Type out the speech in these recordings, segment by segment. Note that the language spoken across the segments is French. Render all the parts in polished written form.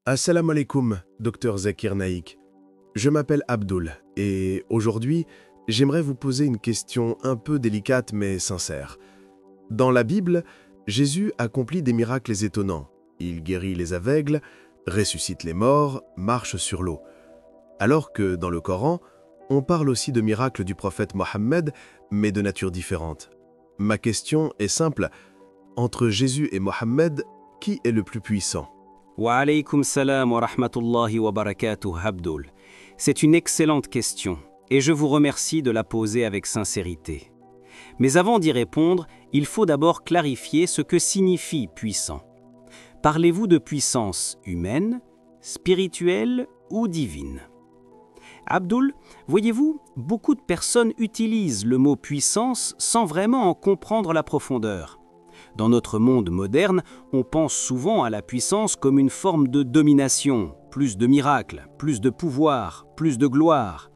Assalamu alaikum, docteur Zakir Naïk. Je m'appelle Abdul et aujourd'hui, j'aimerais vous poser une question un peu délicate mais sincère. Dans la Bible, Jésus accomplit des miracles étonnants. Il guérit les aveugles, ressuscite les morts, marche sur l'eau. Alors que dans le Coran, on parle aussi de miracles du prophète Mohammed, mais de nature différente. Ma question est simple. Entre Jésus et Mohammed, qui est le plus puissant ? Wa alaykum salam wa rahmatullahi wa barakatuh, Abdul. C'est une excellente question et je vous remercie de la poser avec sincérité. Mais avant d'y répondre, il faut d'abord clarifier ce que signifie puissant. Parlez-vous de puissance humaine, spirituelle ou divine ? Abdul, voyez-vous, beaucoup de personnes utilisent le mot puissance sans vraiment en comprendre la profondeur. Dans notre monde moderne, on pense souvent à la puissance comme une forme de domination, plus de miracles, plus de pouvoir, plus de gloire.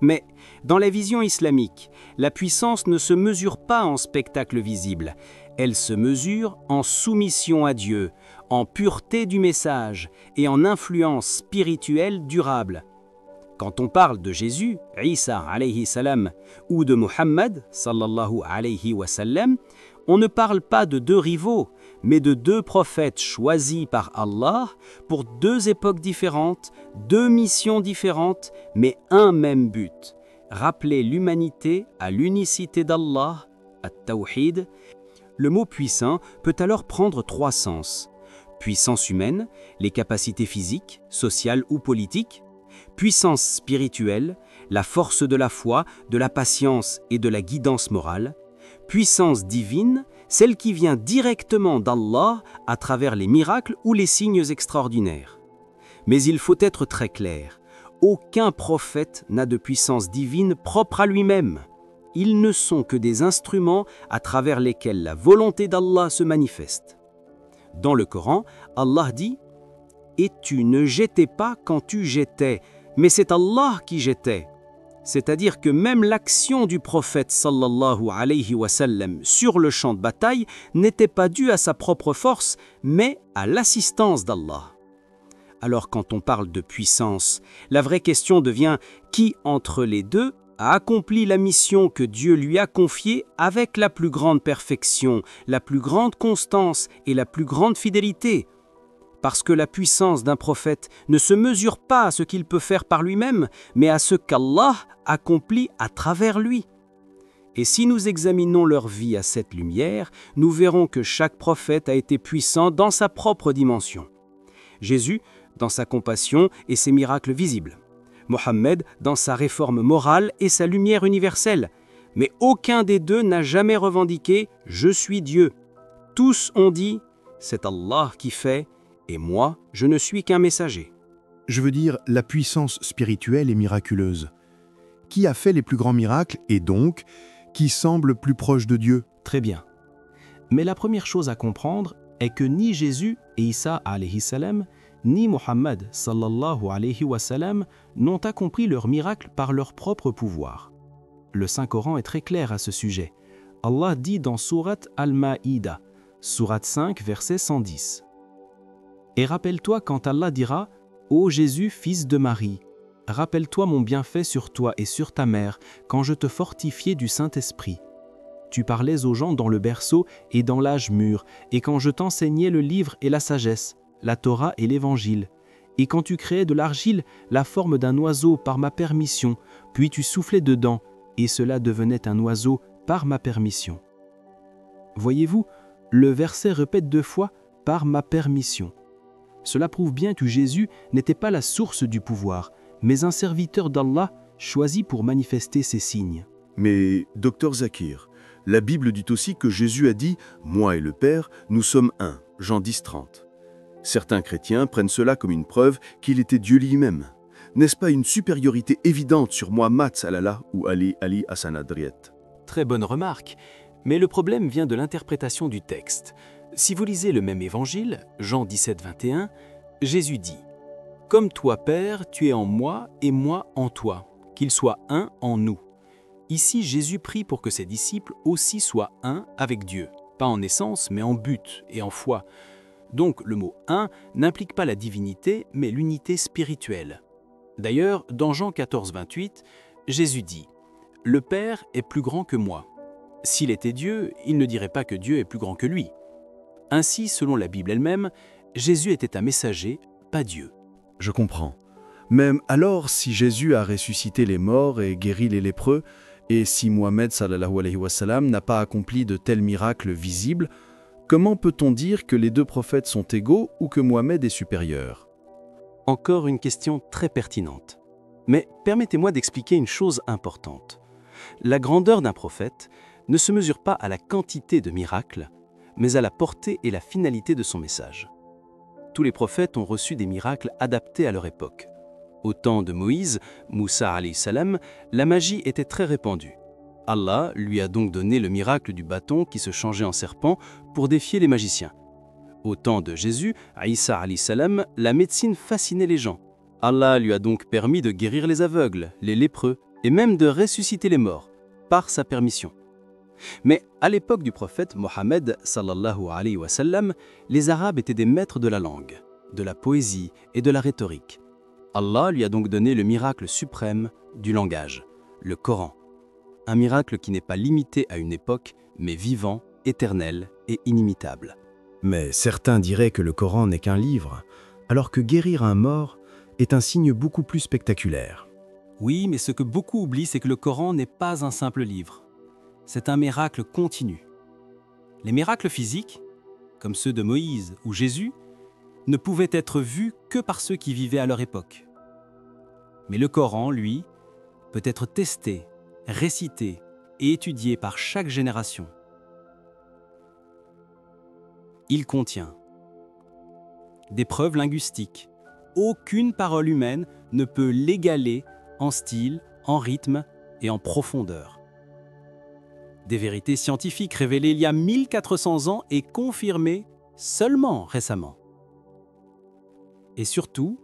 Mais dans la vision islamique, la puissance ne se mesure pas en spectacle visible, elle se mesure en soumission à Dieu, en pureté du message et en influence spirituelle durable. Quand on parle de Jésus, Isa alayhi salam, ou de Muhammad sallallahu alayhi wa sallam, on ne parle pas de deux rivaux, mais de deux prophètes choisis par Allah pour deux époques différentes, deux missions différentes, mais un même but, rappeler l'humanité à l'unicité d'Allah, at-Tawhid. Le mot puissant peut alors prendre trois sens. Puissance humaine, les capacités physiques, sociales ou politiques. Puissance spirituelle, la force de la foi, de la patience et de la guidance morale. Puissance divine, celle qui vient directement d'Allah à travers les miracles ou les signes extraordinaires. Mais il faut être très clair, aucun prophète n'a de puissance divine propre à lui-même. Ils ne sont que des instruments à travers lesquels la volonté d'Allah se manifeste. Dans le Coran, Allah dit « Et tu ne jetais pas quand tu jetais, mais c'est Allah qui jetait ». C'est-à-dire que même l'action du prophète sallallahu alayhi wa sallam sur le champ de bataille n'était pas due à sa propre force, mais à l'assistance d'Allah. Alors quand on parle de puissance, la vraie question devient qui entre les deux a accompli la mission que Dieu lui a confiée avec la plus grande perfection, la plus grande constance et la plus grande fidélité. Parce que la puissance d'un prophète ne se mesure pas à ce qu'il peut faire par lui-même, mais à ce qu'Allah accomplit à travers lui. Et si nous examinons leur vie à cette lumière, nous verrons que chaque prophète a été puissant dans sa propre dimension. Jésus, dans sa compassion et ses miracles visibles. Mohammed, dans sa réforme morale et sa lumière universelle. Mais aucun des deux n'a jamais revendiqué « Je suis Dieu ». Tous ont dit « C'est Allah qui fait ». Et moi, je ne suis qu'un messager. Je veux dire la puissance spirituelle et miraculeuse. Qui a fait les plus grands miracles et donc, qui semble plus proche de Dieu ? Très bien. Mais la première chose à comprendre est que ni Jésus et Isa alayhi salam, ni Muhammad sallallahu alayhi wa sallam n'ont accompli leurs miracles par leur propre pouvoir. Le Saint-Coran est très clair à ce sujet. Allah dit dans Sourate Al-Ma'ida, Sourate 5, verset 110. Et rappelle-toi quand Allah dira « Ô Jésus, fils de Marie, rappelle-toi mon bienfait sur toi et sur ta mère quand je te fortifiais du Saint-Esprit. Tu parlais aux gens dans le berceau et dans l'âge mûr, et quand je t'enseignais le livre et la sagesse, la Torah et l'Évangile, et quand tu créais de l'argile la forme d'un oiseau par ma permission, puis tu soufflais dedans, et cela devenait un oiseau par ma permission. » Voyez-vous, le verset répète deux fois « par ma permission ». Cela prouve bien que Jésus n'était pas la source du pouvoir, mais un serviteur d'Allah choisi pour manifester ses signes. Mais, docteur Zakir, la Bible dit aussi que Jésus a dit « Moi et le Père, nous sommes un », Jean 10, 30. Certains chrétiens prennent cela comme une preuve qu'il était Dieu lui-même. N'est-ce pas une supériorité évidente sur Muhammad sallallahu ou Ali Hassan Adriette ? Très bonne remarque, mais le problème vient de l'interprétation du texte. Si vous lisez le même évangile, Jean 17, 21, Jésus dit « Comme toi, Père, tu es en moi et moi en toi, qu'il soit un en nous. » Ici, Jésus prie pour que ses disciples aussi soient un avec Dieu, pas en essence, mais en but et en foi. Donc le mot « un » n'implique pas la divinité, mais l'unité spirituelle. D'ailleurs, dans Jean 14, 28, Jésus dit « Le Père est plus grand que moi. S'il était Dieu, il ne dirait pas que Dieu est plus grand que lui. » Ainsi, selon la Bible elle-même, Jésus était un messager, pas Dieu. Je comprends. Même alors, si Jésus a ressuscité les morts et guéri les lépreux, et si Mohammed sallallahu alayhi wa sallam n'a pas accompli de tels miracles visibles, comment peut-on dire que les deux prophètes sont égaux ou que Mohammed est supérieur? Encore une question très pertinente. Mais permettez-moi d'expliquer une chose importante. La grandeur d'un prophète ne se mesure pas à la quantité de miracles, mais à la portée et la finalité de son message. Tous les prophètes ont reçu des miracles adaptés à leur époque. Au temps de Moïse, Moussa alayhi salam, la magie était très répandue. Allah lui a donc donné le miracle du bâton qui se changeait en serpent pour défier les magiciens. Au temps de Jésus, Isa alayhi salam, la médecine fascinait les gens. Allah lui a donc permis de guérir les aveugles, les lépreux et même de ressusciter les morts, par sa permission. Mais à l'époque du prophète Mohammed sallallahu alayhi wa sallam, les Arabes étaient des maîtres de la langue, de la poésie et de la rhétorique. Allah lui a donc donné le miracle suprême du langage, le Coran. Un miracle qui n'est pas limité à une époque, mais vivant, éternel et inimitable. Mais certains diraient que le Coran n'est qu'un livre, alors que guérir un mort est un signe beaucoup plus spectaculaire. Oui, mais ce que beaucoup oublient, c'est que le Coran n'est pas un simple livre. C'est un miracle continu. Les miracles physiques, comme ceux de Moïse ou Jésus, ne pouvaient être vus que par ceux qui vivaient à leur époque. Mais le Coran, lui, peut être testé, récité et étudié par chaque génération. Il contient des preuves linguistiques. Aucune parole humaine ne peut l'égaler en style, en rythme et en profondeur. Des vérités scientifiques révélées il y a 1400 ans et confirmées seulement récemment. Et surtout,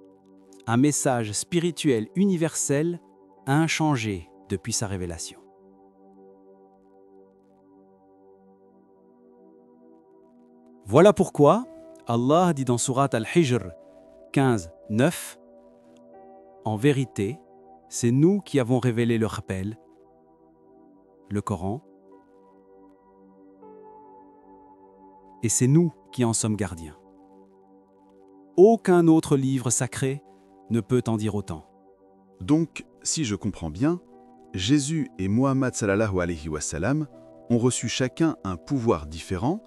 un message spirituel universel inchangé depuis sa révélation. Voilà pourquoi Allah dit dans Sourate Al-Hijr 15, 9 « En vérité, c'est nous qui avons révélé le rappel, le Coran, et c'est nous qui en sommes gardiens. Aucun autre livre sacré ne peut en dire autant. » Donc, si je comprends bien, Jésus et Mohammed sallallahu alayhi wa sallam ont reçu chacun un pouvoir différent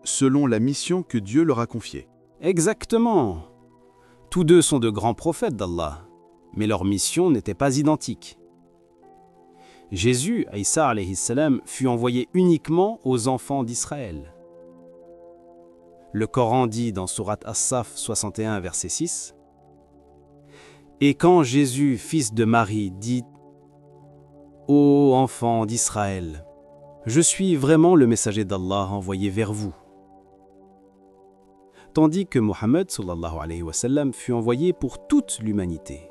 selon la mission que Dieu leur a confiée. Exactement. Tous deux sont de grands prophètes d'Allah, mais leur mission n'était pas identique. Jésus, Isa alayhi salam, fut envoyé uniquement aux enfants d'Israël. Le Coran dit dans Sourate As-Saf 61, verset 6, « Et quand Jésus, fils de Marie, dit « Ô enfants d'Israël, je suis vraiment le messager d'Allah envoyé vers vous. » Tandis que Mohammed sallallahu alayhi wa sallam fut envoyé pour toute l'humanité.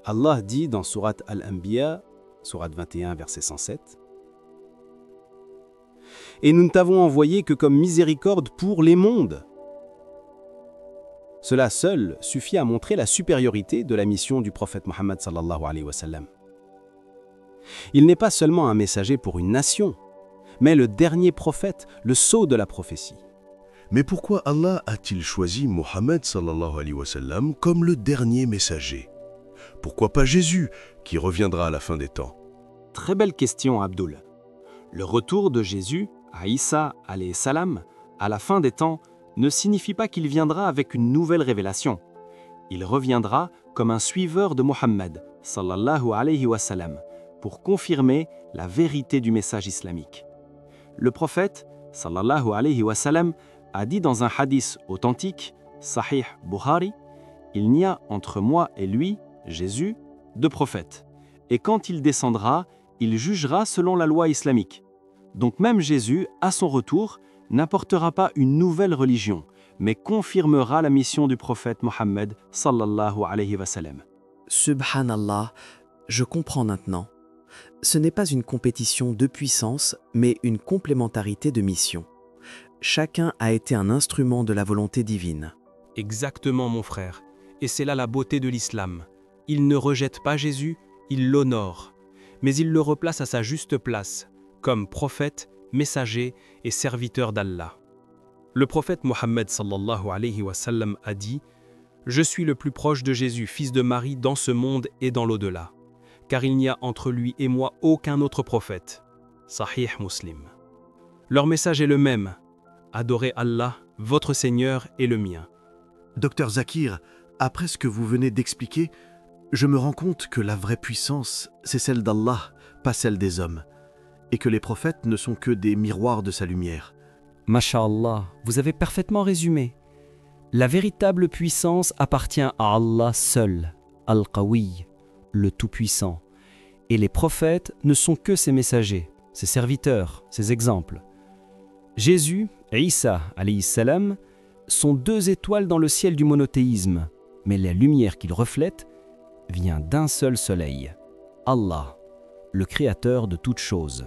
Allah dit dans Sourate Al-Anbiya, Sourate 21, verset 107, « Et nous ne t'avons envoyé que comme miséricorde pour les mondes. » Cela seul suffit à montrer la supériorité de la mission du prophète Mohammed sallallahu alayhi wa sallam. Il n'est pas seulement un messager pour une nation, mais le dernier prophète, le sceau de la prophétie. Mais pourquoi Allah a-t-il choisi Mohammed sallallahu alayhi wa sallam comme le dernier messager? Pourquoi pas Jésus, qui reviendra à la fin des temps? Très belle question, Abdul. Le retour de Jésus, à Isa alayhi salam, à la fin des temps, ne signifie pas qu'il viendra avec une nouvelle révélation. Il reviendra comme un suiveur de Mohammed sallallahu alayhi wa sallam, pour confirmer la vérité du message islamique. Le prophète, sallallahu alayhi wa sallam, a dit dans un hadith authentique, Sahih Bukhari, « Il n'y a entre moi et lui, Jésus, deux prophètes. Et quand il descendra, il jugera selon la loi islamique. » Donc même Jésus, à son retour, n'apportera pas une nouvelle religion, mais confirmera la mission du prophète Mohammed, sallallahu alayhi wa sallam. Subhanallah, je comprends maintenant. Ce n'est pas une compétition de puissance, mais une complémentarité de mission. Chacun a été un instrument de la volonté divine. Exactement, mon frère. Et c'est là la beauté de l'islam. Il ne rejette pas Jésus, il l'honore. Mais il le replace à sa juste place, comme prophète, messager et serviteur d'Allah. Le prophète Mohammed sallallahu alayhi wa sallam a dit « Je suis le plus proche de Jésus, fils de Marie, dans ce monde et dans l'au-delà, car il n'y a entre lui et moi aucun autre prophète. » Sahih Muslim. Leur message est le même. Adorez Allah, votre Seigneur et le mien. Docteur Zakir, après ce que vous venez d'expliquer, je me rends compte que la vraie puissance, c'est celle d'Allah, pas celle des hommes, et que les prophètes ne sont que des miroirs de sa lumière. Masha'Allah, vous avez parfaitement résumé. La véritable puissance appartient à Allah seul, Al-Qawi, le Tout-Puissant. Et les prophètes ne sont que ses messagers, ses serviteurs, ses exemples. Jésus et Isa, alayhi salam, sont deux étoiles dans le ciel du monothéisme, mais la lumière qu'ils reflètent vient d'un seul soleil, Allah, le créateur de toutes choses.